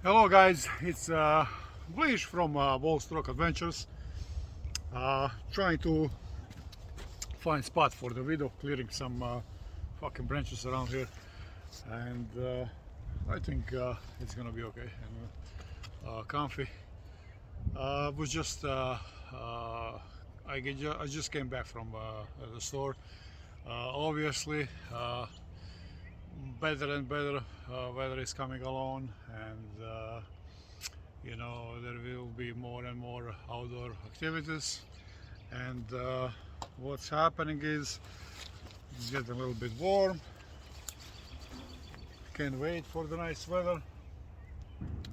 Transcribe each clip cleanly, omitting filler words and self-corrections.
Hello guys, it's Blish from Wall Stroke Adventures. Trying to find spot for the video, clearing some fucking branches around here, and I think it's gonna be okay and comfy. Was just I just came back from the store. Obviously, better and better weather is coming along, and you know, there will be more and more outdoor activities, and what's happening is it's getting a little bit warm. Can't wait for the nice weather.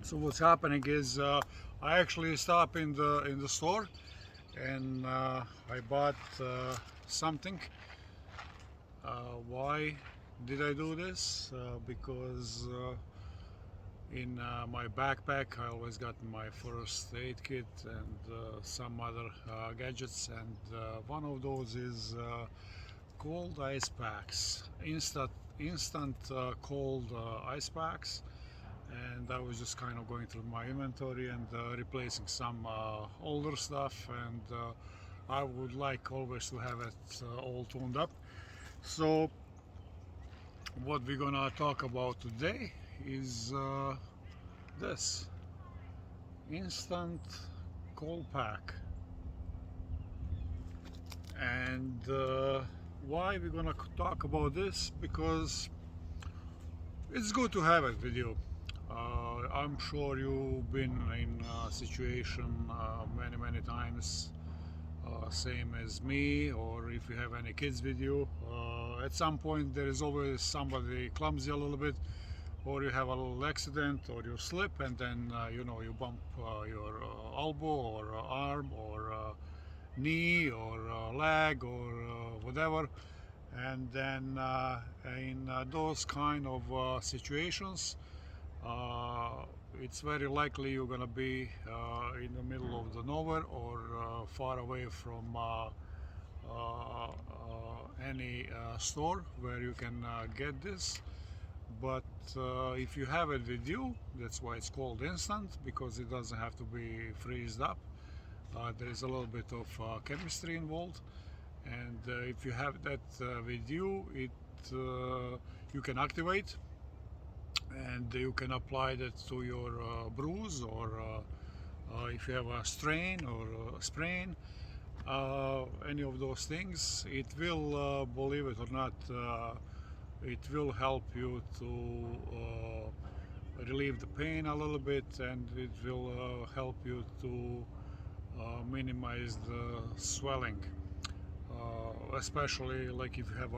So what's happening is I actually stopped in the store, and I bought something. Why did I do this? Because in my backpack I always got my first aid kit and some other gadgets, and one of those is cold ice packs, instant cold ice packs. And I was just kind of going through my inventory and replacing some older stuff, and I would like always to have it all tuned up. So what we're gonna talk about today is this instant cold pack. And why we're gonna talk about this? Because it's good to have it with you. I'm sure you've been in a situation many times, same as me, or if you have any kids with you, at some point there is always somebody clumsy a little bit, or you have a little accident, or you slip, and then you know, you bump your elbow or arm or knee or leg or whatever. And then in those kind of situations, it's very likely you're gonna be in the middle of the nowhere, or far away from any store where you can get this. But if you have it with you, that's why it's called instant, because it doesn't have to be freezed up. There is a little bit of chemistry involved, and if you have that with you, it you can activate, and you can apply that to your bruise, or if you have a strain or a sprain, any of those things. It will, believe it or not, it will help you to relieve the pain a little bit, and it will help you to minimize the swelling, especially like if you have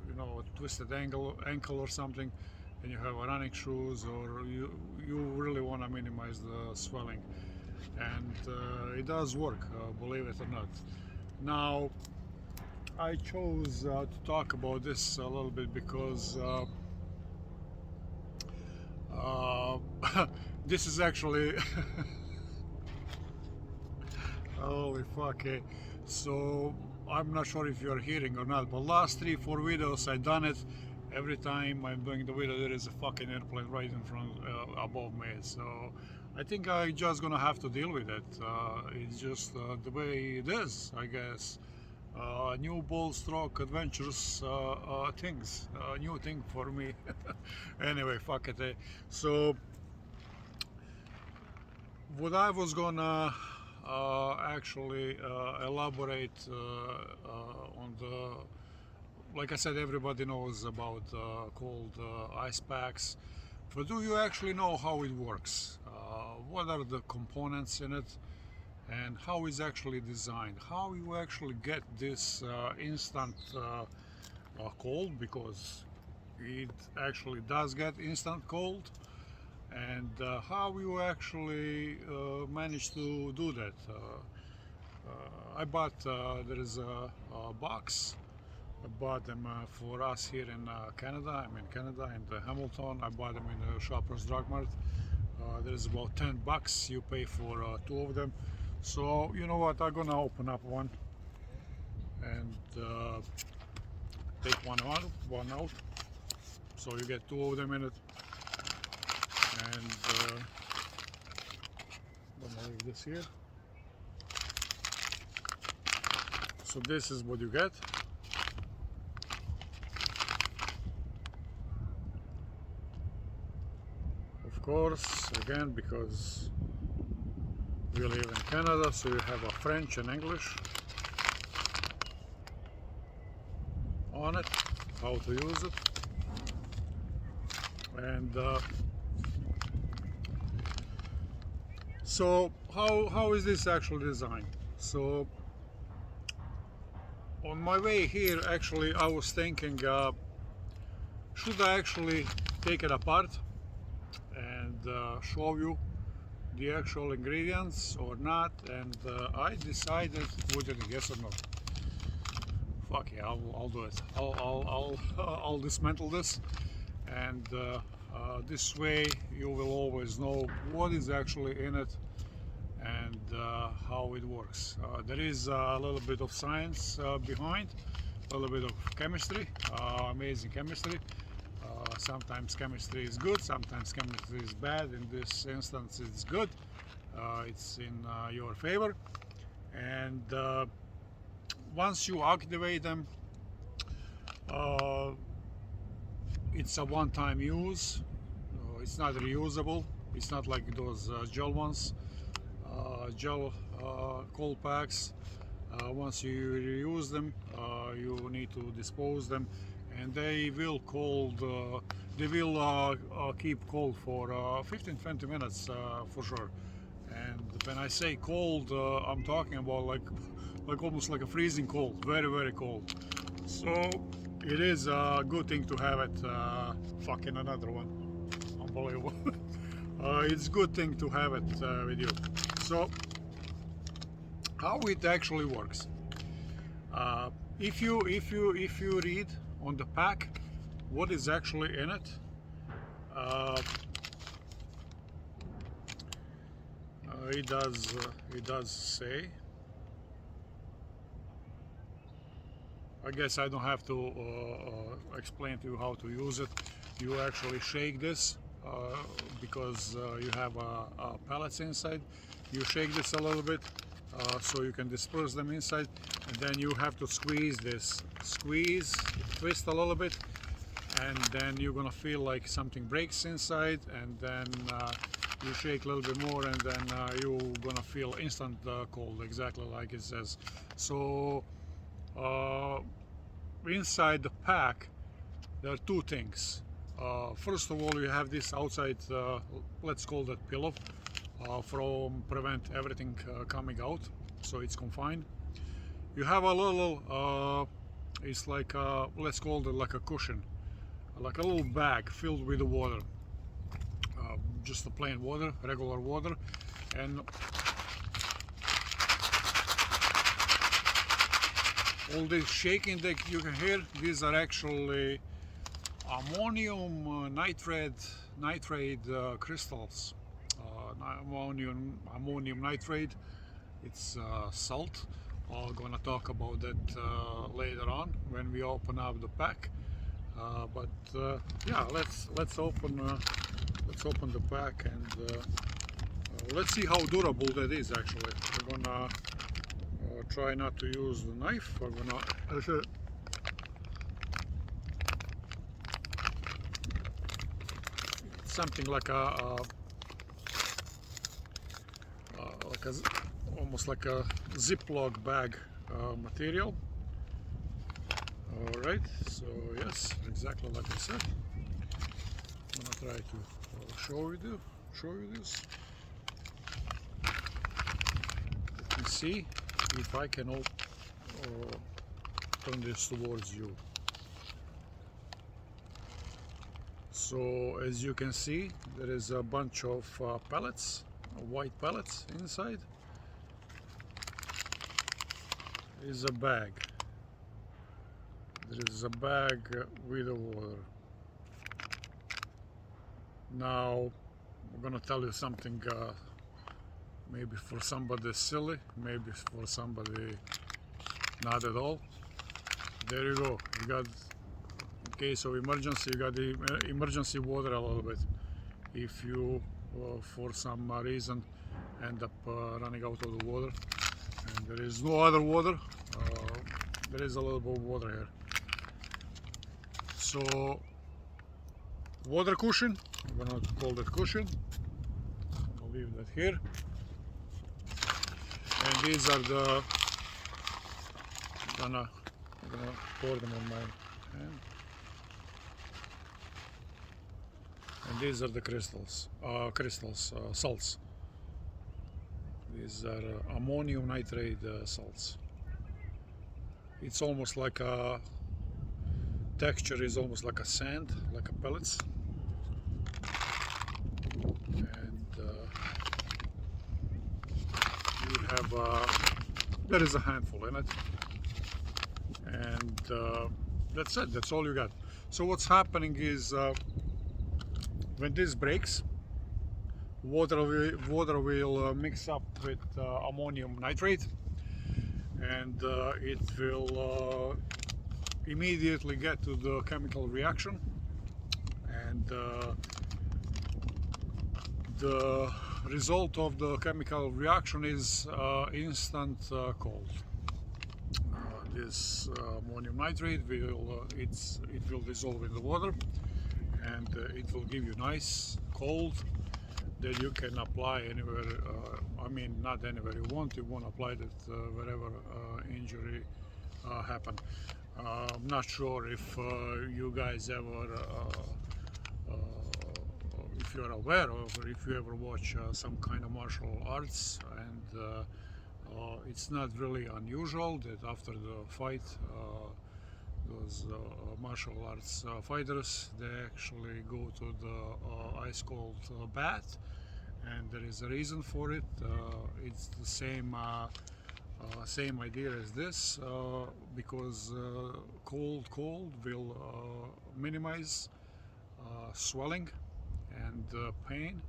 you know, a twisted ankle or something, and you have running shoes, or you really want to minimize the swelling. And it does work, believe it or not. Now, I chose to talk about this a little bit because this is actually holy fuck. So I'm not sure if you're hearing or not, but last 3-4 videos I done it. Every time I'm doing the video, there is a fucking airplane right in front, above me. So I think I just gonna have to deal with it. It's just the way it is, I guess. New Wall Stroke Adventures things, new thing for me. Anyway, fuck it. So what I was gonna actually elaborate on the, like I said, everybody knows about cold ice packs, but do you actually know how it works? What are the components in it, and how is actually designed? How you actually get this instant cold, because it actually does get instant cold, and how you actually manage to do that. I bought, there is a box. I bought them for us here in Canada. I'm in Canada, in Hamilton. I bought them in the Shoppers Drug Mart. There's about $10 you pay for 2 of them. So you know what, I'm gonna open up one and take one out. So you get 2 of them in it. And I'm gonna leave this here. So this is what you get. Of course, again, because we live in Canada, so you have a French and English on it, how to use it. And so how is this actually designed? So on my way here, actually, I was thinking, should I actually take it apart and show you the actual ingredients or not? And I decided, what do you think, yes or no? Fuck yeah, I'll do it. I'll dismantle this, and this way you will always know what is actually in it and how it works. There is a little bit of science behind, a little bit of chemistry, amazing chemistry. Sometimes chemistry is good, sometimes chemistry is bad. In this instance, it's good. It's in your favor. And once you activate them, it's a one-time use. It's not reusable. It's not like those gel ones, gel cold packs. Once you reuse them, you need to dispose them, and they will keep cold for 15-20 minutes for sure. And when I say cold, I'm talking about like almost like a freezing cold, very, very cold. So it is a good thing to have it. Fucking another one, unbelievable. It's a good thing to have it with you. So how it actually works? If you read on the pack what is actually in it, it does say. I guess I don't have to explain to you how to use it. You actually shake this because you have pellets inside. You shake this a little bit so you can disperse them inside, and then you have to squeeze this. Squeeze, twist a little bit, and then you're gonna feel like something breaks inside, and then you shake a little bit more, and then you're gonna feel instant cold, exactly like it says. So inside the pack there are two things. First of all, you have this outside, let's call that pillow, from prevent everything coming out, so it's confined. You have a little, it's like let's call it like a cushion, like a little bag filled with the water, just a plain water, regular water, and all this shaking that you can hear, these are actually ammonium nitrate crystals. Ammonium nitrate, it's salt. We're gonna talk about that later on when we open up the pack. But yeah, let's open the pack, and let's see how durable that is. Actually, we're gonna try not to use the knife. We're gonna something like almost like a Ziploc bag material. All right, so yes, exactly like I said. I'm gonna try to show you this. Let me see if I can turn this towards you. So as you can see, there is a bunch of pellets, white pellets inside. Is a bag. There is a bag with the water. Now I'm gonna tell you something, maybe for somebody silly, maybe for somebody not at all. There you go. You got, in case of emergency, you got the emergency water a little bit. if you for some reason end up running out of the water and there is no other water. There is a little bit of water here. So water cushion, I'm gonna call that cushion. I'll leave that here. And these are the, I'm gonna pour them on my hand. And these are the crystals, salts. These are ammonium nitrate salts. It's almost like a texture is almost like a sand, like a pellets. And you have there is a handful in it, and that's it. That's all you got. So what's happening is when this breaks, water will mix up with ammonium nitrate, and it will immediately get to the chemical reaction, and the result of the chemical reaction is instant cold. This ammonium nitrate will it will dissolve in the water, and it will give you nice cold that you can apply anywhere. I mean, not anywhere you want. You want to apply that wherever injury happened. I'm not sure if you guys ever, if you are aware of, or if you ever watch some kind of martial arts, and it's not really unusual that after the fight, those martial arts fighters, they actually go to the ice cold bath, and there is a reason for it. It's the same same idea as this, because cold will minimize swelling and pain,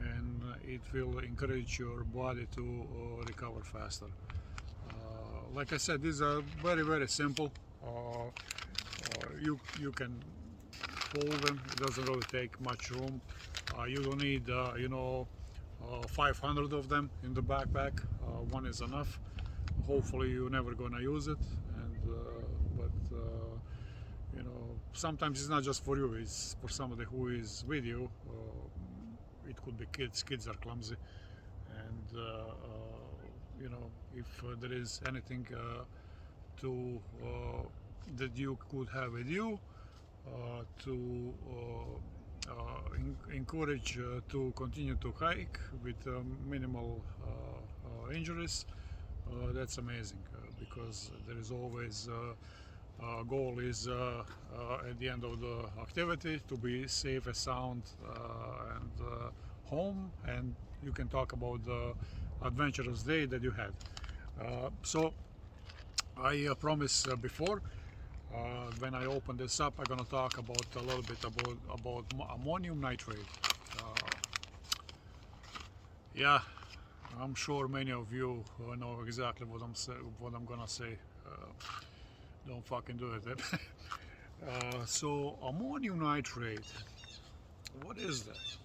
and it will encourage your body to recover faster. Like I said, these are very simple. You can fold them. It doesn't really take much room. You don't need 500 of them in the backpack. One is enough. Hopefully you're never gonna use it, and but sometimes it's not just for you, it's for somebody who is with you. It could be kids are clumsy, and if there is anything to that you could have with you to encourage to continue to hike with minimal injuries, that's amazing, because there is always goal is at the end of the activity to be safe and sound and home, and you can talk about the adventurous day that you had. So I promised before, when I open this up, I'm gonna talk about a little bit about ammonium nitrate. Yeah, I'm sure many of you know exactly what I'm gonna say. Don't fucking do it. So ammonium nitrate, what is that?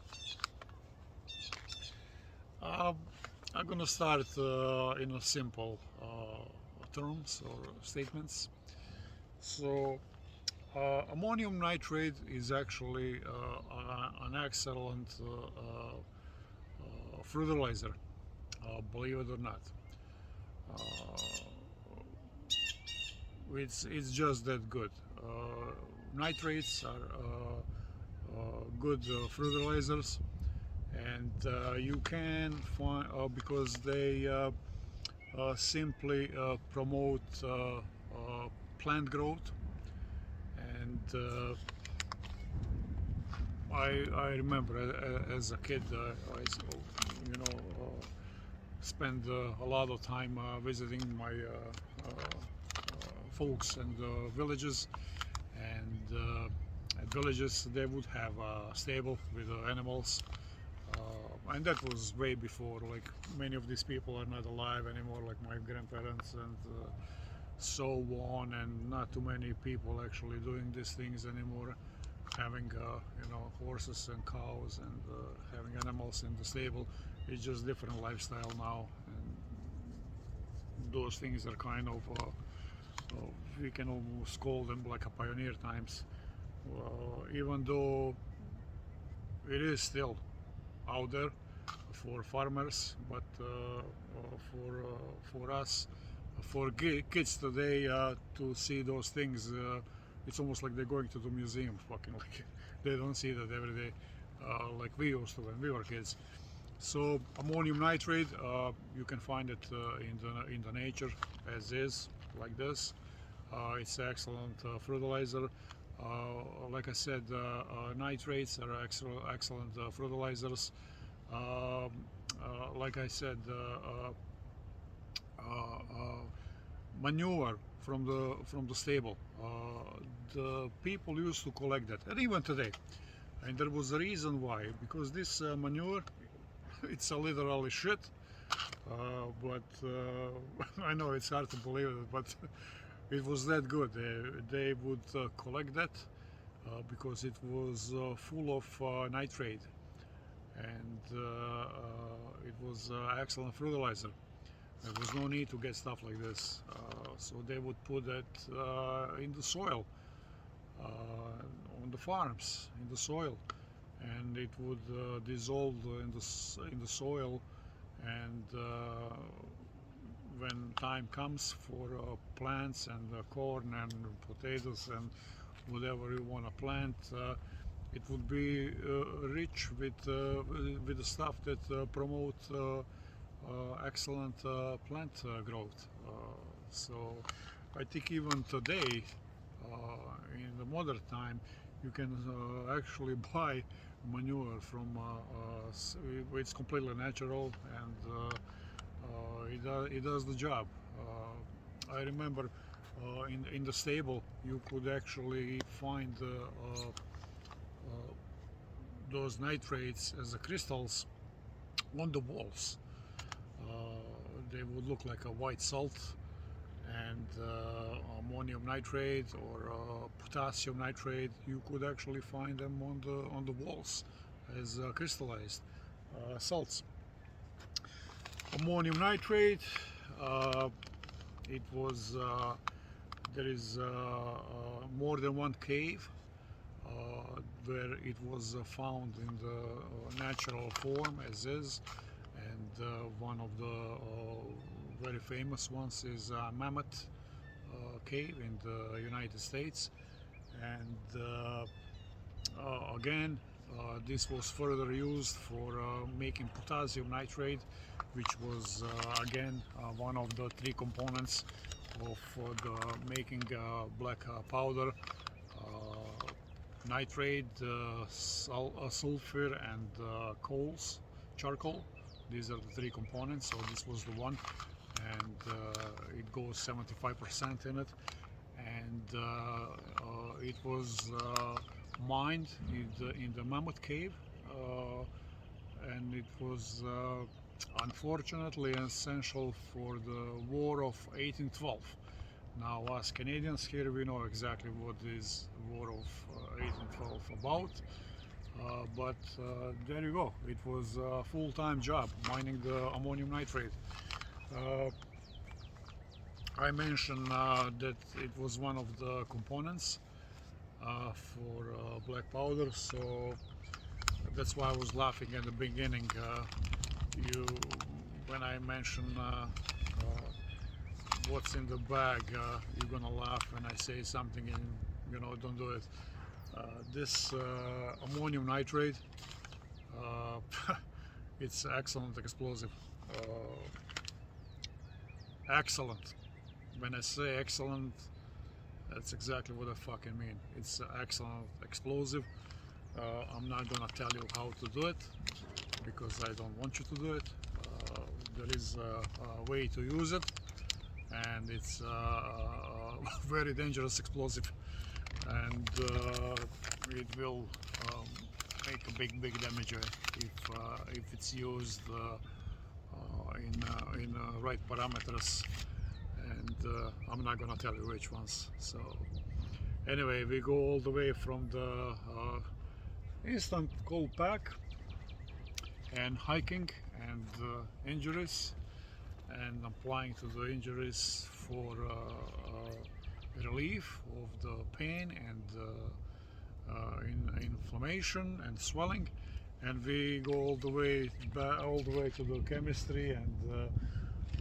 I'm gonna start in a simple terms or statements. So ammonium nitrate is actually an excellent fertilizer, believe it or not. It's just that good. Nitrates are good fertilizers, and you can find because they simply promote plant growth, and I remember as a kid, I spent a lot of time visiting my folks and villages, and at villages they would have a stable with animals, and that was way before, like, many of these people are not alive anymore, like my grandparents, and so on, and not too many people actually doing these things anymore. having horses and cows and having animals in the stable. It's just different lifestyle now, and those things are kind of we can almost call them like a pioneer times, even though it is still out there for farmers, but for us, for kids today, to see those things, it's almost like they're going to the museum. Fucking like they don't see that every day, like we used to when we were kids. So ammonium nitrate, you can find it in the nature as is, like this. It's excellent fertilizer. Like I said, nitrates are excellent fertilizers. Like I said, manure from the stable. The people used to collect that, and even today. And there was a reason why, because this manure, it's a literally shit. But I know it's hard to believe it, but it was that good. They would collect that because it was full of nitrate, and it was excellent fertilizer. There was no need to get stuff like this. So they would put that in the soil, on the farms, in the soil, and it would dissolve in the soil. And when time comes for plants and corn and potatoes and whatever you want to plant, it would be rich with the stuff that promote excellent plant growth. So I think even today, in the modern time, you can actually buy manure from it's completely natural, and it does the job. I remember in the stable you could actually find those nitrates as the crystals on the walls. They would look like a white salt, and ammonium nitrate or potassium nitrate, you could actually find them on the walls as crystallized salts. Ammonium nitrate, it was there is more than one cave where it was found in the natural form as is, and one of the very famous ones is Mammoth Cave in the United States. And again, this was further used for making potassium nitrate, which was again one of the three components of the making black powder. Nitrate, sulfur, and coals, charcoal. These are the three components, so this was the one, and it goes 75% in it. And it was mined in the Mammoth Cave, and it was unfortunately essential for the War of 1812. Now, us Canadians here, we know exactly what is War of 1812 about, but there you go. It was a full-time job mining the ammonium nitrate. I mentioned that it was one of the components for black powder, so that's why I was laughing at the beginning. When I mentioned what's in the bag, you're gonna laugh when I say something, and don't do it. This ammonium nitrate, it's excellent explosive. Excellent. When I say excellent, that's exactly what I fucking mean. It's excellent explosive. I'm not gonna tell you how to do it because I don't want you to do it. There is a way to use it, and it's very dangerous explosive, and it will make a big damage if it's used in right parameters, and I'm not gonna tell you which ones. So Anyway, we go all the way from the instant cold pack and hiking and injuries, and applying to the injuries for relief of the pain and inflammation and swelling. And we go all the way to the chemistry and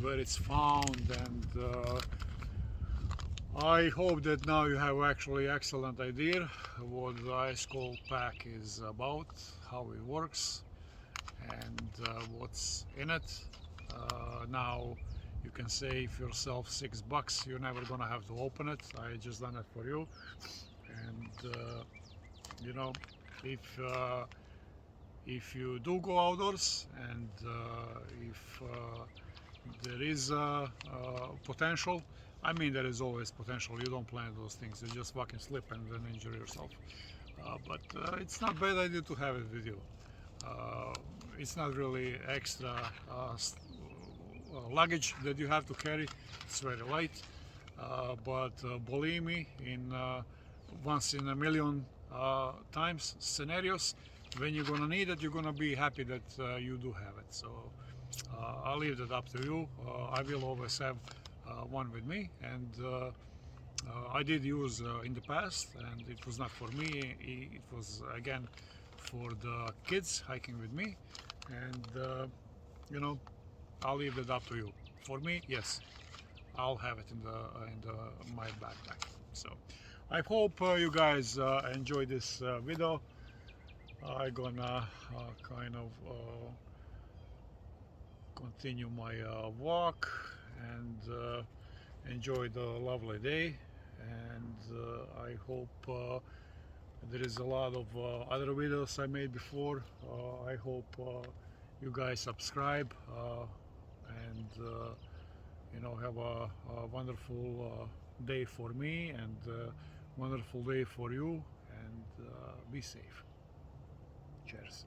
where it's found. And I hope that now you have actually excellent idea what the ice cold pack is about, how it works, and what's in it. Now you can save yourself $6. You're never gonna have to open it. I just done it for you. And you know, if you do go outdoors, and if there is potential, I mean, there is always potential. You don't plan those things. You just fucking slip and then injure yourself. But it's not bad idea to have it with you. It's not really extra luggage that you have to carry. It's very light. But believe me, in once in a million times scenarios, when you're gonna need it, you're gonna be happy that you do have it. So I'll leave that up to you. I will always have one with me, and I did use in the past, and it was not for me. It was again for the kids hiking with me, and you know, I'll leave that up to you. For me, yes, I'll have it in my backpack. So I hope you guys enjoy this video. I'm gonna kind of continue my walk and enjoy the lovely day. And I hope there is a lot of other videos I made before. I hope you guys subscribe and you know, have a wonderful day for me, and wonderful day for you, and be safe. Cheers.